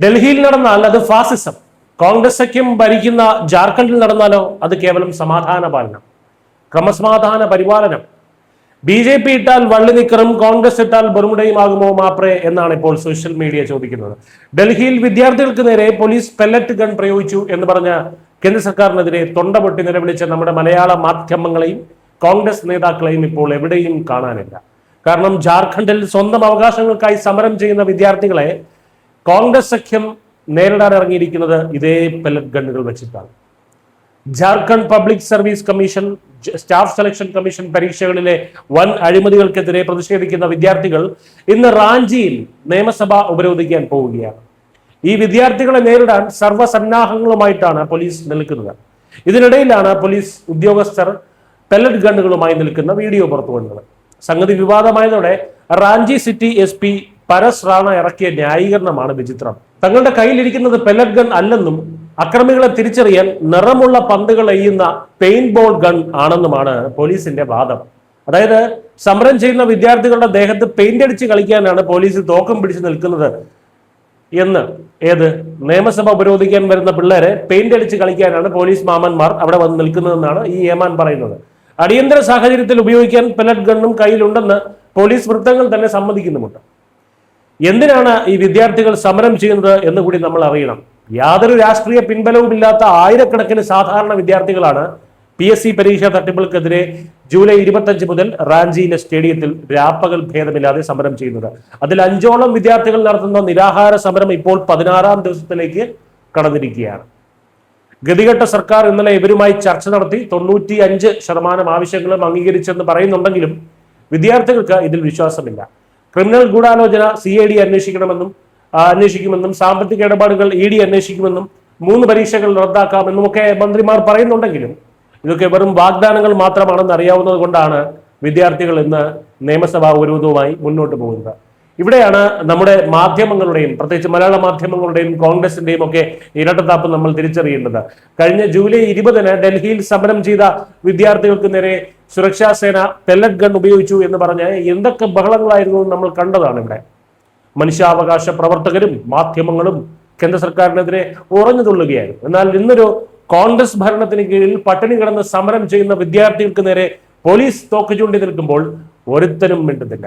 ഡൽഹിയിൽ നടന്നാൽ അത് ഫാസിസം, കോൺഗ്രസ് സഖ്യം ഭരിക്കുന്ന ജാർഖണ്ഡിൽ നടന്നാലോ അത് കേവലം സമാധാന പാലനം, ക്രമസമാധാന പരിപാലനം. BJP ഇട്ടാൽ വള്ളി നിക്കറും കോൺഗ്രസ് ഇട്ടാൽ ബർമുഡയുമാകുമോ മാപ്രേ എന്നാണ് ഇപ്പോൾ സോഷ്യൽ മീഡിയ ചോദിക്കുന്നത്. ഡൽഹിയിൽ വിദ്യാർത്ഥികൾക്ക് നേരെ പോലീസ് പെല്ലറ്റ് ഗൺ പ്രയോഗിച്ചു എന്ന് പറഞ്ഞ കേന്ദ്ര സർക്കാരിനെതിരെ തൊണ്ടപൊട്ടി നിലവിളിച്ച നമ്മുടെ മലയാള മാധ്യമങ്ങളെയും കോൺഗ്രസ് നേതാക്കളെയും ഇപ്പോൾ എവിടെയും കാണാനില്ല. കാരണം ജാർഖണ്ഡിൽ സ്വന്തം അവകാശങ്ങൾക്കായി സമരം ചെയ്യുന്ന വിദ്യാർത്ഥികളെ കോൺഗ്രസ് സഖ്യം നേരിടാൻ ഇറങ്ങിയിരിക്കുന്നത് ഇതേ പെല്ലറ്റ് ഗണ്ണുകൾ വെച്ചിട്ടാണ്. Jharkhand public service commission, staff selection commission പരീക്ഷകളിലെ വൻ അഴിമതികൾക്കെതിരെ പ്രതിഷേധിക്കുന്ന വിദ്യാർത്ഥികൾ ഇന്ന് റാഞ്ചിയിൽ നിയമസഭ ഉപരോധിക്കാൻ പോവുകയാണ്. ഈ വിദ്യാർത്ഥികളെ നേരിടാൻ സർവ്വസന്നാഹങ്ങളുമായിട്ടാണ് പോലീസ് നിൽക്കുന്നത്. ഇതിനിടയിലാണ് പോലീസ് ഉദ്യോഗസ്ഥർ പെല്ലറ്റ് ഗണ്ണുകളുമായി നിൽക്കുന്ന വീഡിയോ പുറത്തു വന്നത്. സംഗതി വിവാദമായതോടെ റാഞ്ചി സിറ്റി SP പരസ് റാണ ഇറക്കിയ ന്യായീകരണമാണ് വിചിത്രം. തങ്ങളുടെ കയ്യിലിരിക്കുന്നത് പെല്ലറ്റ് ഗൺ അല്ലെന്നും അക്രമികളെ തിരിച്ചറിയാൻ നിറമുള്ള പന്തുകൾ എയ്യുന്ന പെയിന്റ് ബോൾ ഗൺ ആണെന്നുമാണ് പോലീസിന്റെ വാദം. അതായത് സമരം ചെയ്യുന്ന വിദ്യാർത്ഥികളുടെ ദേഹത്ത് പെയിന്റ് അടിച്ച് കളിക്കാനാണ് പോലീസ് തോക്കം പിടിച്ച് നിൽക്കുന്നത് എന്ന്. നിയമസഭ ഉപരോധിക്കാൻ വരുന്ന പിള്ളേരെ പെയിന്റ് അടിച്ച് കളിക്കാനാണ് പോലീസ് മാമന്മാർ അവിടെ വന്ന് നിൽക്കുന്നതെന്നാണ് ഈ ഏമാൻ പറയുന്നത്. അടിയന്തര സാഹചര്യത്തിൽ ഉപയോഗിക്കാൻ പെല്ലറ്റ് ഗണ്ണും കയ്യിലുണ്ടെന്ന് പോലീസ് വൃത്തങ്ങൾ തന്നെ സമ്മതിക്കുന്നുമുണ്ട്. എന്തിനാണ് ഈ വിദ്യാർത്ഥികൾ സമരം ചെയ്യുന്നത് എന്ന് കൂടി നമ്മൾ അറിയണം. യാതൊരു രാഷ്ട്രീയ പിൻബലവുമില്ലാത്ത ആയിരക്കണക്കിന് സാധാരണ വിദ്യാർത്ഥികളാണ് PSC പരീക്ഷാ തട്ടിപ്പുകൾക്കെതിരെ ജൂലൈ 25 മുതൽ റാഞ്ചിയിലെ സ്റ്റേഡിയത്തിൽ രാപ്പകൽ ഭേദമില്ലാതെ സമരം ചെയ്യുന്നത്. അതിൽ 5ഓളം വിദ്യാർത്ഥികൾ നടത്തുന്ന നിരാഹാര സമരം ഇപ്പോൾ 16ാം ദിവസത്തിലേക്ക് കടന്നിരിക്കുകയാണ്. ഗതികെട്ട സർക്കാർ ഇന്നലെ ഇവരുമായി ചർച്ച നടത്തി 95% ആവശ്യങ്ങളും അംഗീകരിച്ചെന്ന് പറയുന്നുണ്ടെങ്കിലും വിദ്യാർത്ഥികൾക്ക് ഇതിൽ വിശ്വാസമില്ല. ക്രിമിനൽ ഗൂഢാലോചന CID അന്വേഷിക്കുമെന്നും സാമ്പത്തിക ഇടപാടുകൾ ED അന്വേഷിക്കുമെന്നും 3 പരീക്ഷകൾ റദ്ദാക്കാമെന്നും ഒക്കെ മന്ത്രിമാർ പറയുന്നുണ്ടെങ്കിലും ഇതൊക്കെ വെറും വാഗ്ദാനങ്ങൾ മാത്രമാണെന്ന് അറിയാവുന്നത് കൊണ്ടാണ് വിദ്യാർത്ഥികൾ ഇന്ന് നിയമസഭാ ഉപരോധവുമായി മുന്നോട്ട് പോകുന്നത്. ഇവിടെയാണ് നമ്മുടെ മാധ്യമങ്ങളുടെയും പ്രത്യേകിച്ച് മലയാള മാധ്യമങ്ങളുടെയും കോൺഗ്രസിന്റെയും ഒക്കെ ഇരട്ടത്താപ്പ് നമ്മൾ തിരിച്ചറിയേണ്ടത്. കഴിഞ്ഞ ജൂലൈ 20-ന് ഡൽഹിയിൽ സമരം ചെയ്ത വിദ്യാർത്ഥികൾക്ക് നേരെ സുരക്ഷാ സേന പെല്ലറ്റ് ഗൺ ഉപയോഗിച്ചു എന്ന് പറഞ്ഞ് എന്തൊക്കെ ബഹളങ്ങളായിരുന്നു നമ്മൾ കണ്ടതാണ്. ഇവിടെ മനുഷ്യാവകാശ പ്രവർത്തകരും മാധ്യമങ്ങളും കേന്ദ്ര സർക്കാരിനെതിരെ ഉറഞ്ഞു തുള്ളുകയായിരുന്നു. എന്നാൽ ഇന്നൊരു കോൺഗ്രസ് ഭരണത്തിന് കീഴിൽ പട്ടിണി കിടന്ന് സമരം ചെയ്യുന്ന വിദ്യാർത്ഥികൾക്ക് നേരെ പോലീസ് തോക്ക് ചൂണ്ടി നിൽക്കുമ്പോൾ ഒരുത്തനും മിണ്ടുന്നില്ല.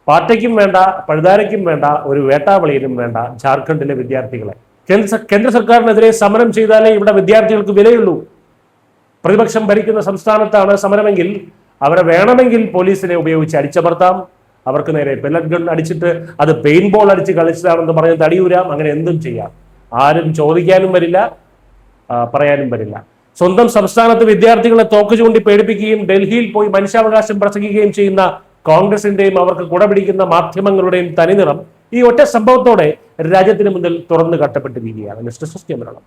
പാറ്റയ്ക്കും വേണ്ട, പഴുതാരയ്ക്കും വേണ്ട, ഒരു വേട്ടാവളിയിലും വേണ്ട ജാർഖണ്ഡിലെ വിദ്യാർത്ഥികളെ. കേന്ദ്ര സർക്കാരിനെതിരെ സമരം ചെയ്താലേ ഇവിടെ വിദ്യാർത്ഥികൾക്ക് വിലയുള്ളൂ. പ്രതിപക്ഷം ഭരിക്കുന്ന സംസ്ഥാനത്താണ് സമരമെങ്കിൽ അവരെ വേണമെങ്കിൽ പോലീസിനെ ഉപയോഗിച്ച് അടിച്ചമർത്താം. അവർക്ക് നേരെ പെല്ലറ്റ് ഗൺ അടിച്ചിട്ട് അത് പെയിന്റ് ബോൾ അടിച്ച് കളിച്ചതാണെന്ന് പറഞ്ഞ് തടിയൂരാം. അങ്ങനെ എന്തും ചെയ്യാം. ആരും ചോദിക്കാനും വരില്ല, പറയാനും വരില്ല. സ്വന്തം സംസ്ഥാനത്ത് വിദ്യാർത്ഥികളെ തോക്ക് ചൂണ്ടി പേടിപ്പിക്കുകയും ഡൽഹിയിൽ പോയി മനുഷ്യാവകാശം പ്രസംഗിക്കുകയും ചെയ്യുന്ന കോൺഗ്രസിന്റെയും അവർക്ക് കുടപിടിക്കുന്ന മാധ്യമങ്ങളുടെയും തനിനിറം ഈ ഒറ്റ സംഭവത്തോടെ രാജ്യത്തിന് മുന്നിൽ തുറന്നു കാട്ടപ്പെട്ടിരിക്കുകയാണ്. Next news Keralam.